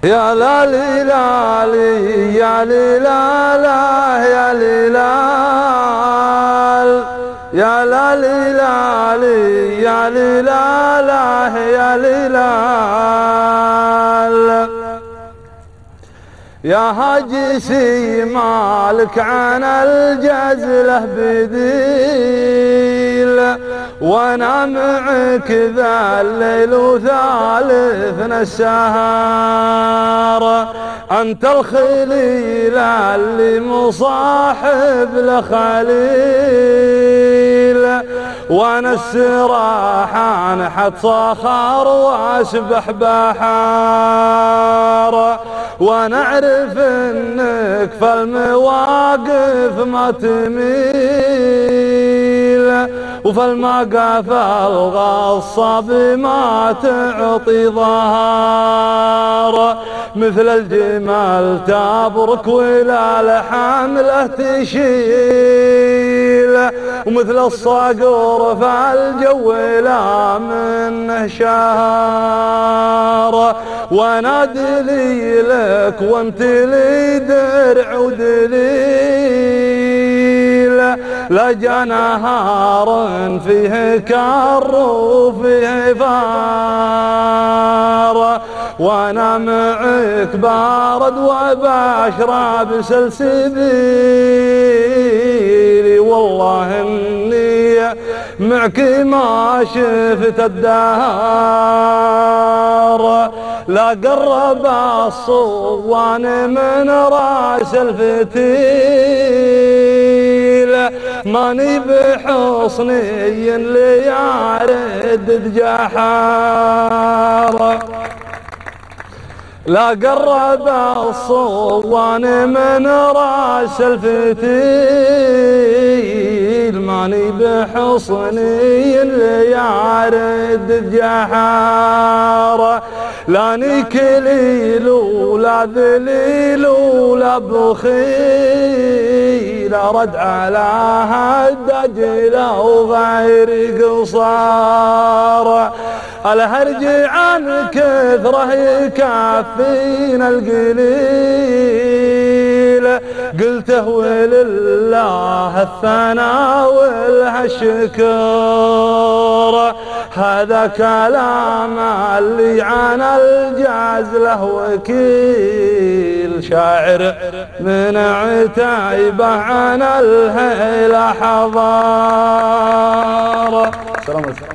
يا لا لي لا لي يا لي لا لا يا لي لا يا لا لي لا لي يا لي لا لا يا لي لا يا هاجسي مالك عن الجزله بديل وانا معك ذا الليل وثالثنا السهر انت الخليل اللي مصاحب لخليل وانا السراحان حد صخر واسبح بحار وانا اعرف انك في المواقف ما تميل وفي المقاف الغصب ما تعطي ظهر مثل الجمال تبرك ولا الحمله تشيل ومثل الصقر في الجو لا منه شهر وانا دليلك وانت لي درع ودليل لجا نهار فيه كر وفيه فار وانا معك بارد وبشرب سلسبيلي والله اني معك ما شفت الدهر لا قرب الصوان من راس الفتيل ماني بحصني اللي يعرد جحار لا قرب الصوان من راس الفتيل ماني بحصني اللي يعرد جحار لا نكليل ولا ذليل ولا بخيل رد على هالدجل وغير قصار الهرج عن كثره يكفينا القليل قلته ولله الثناء والشكر هذا كلام اللي عن الجزله وكيل شاعر من عتيبه عن الهيله حضار. سلام عليكم.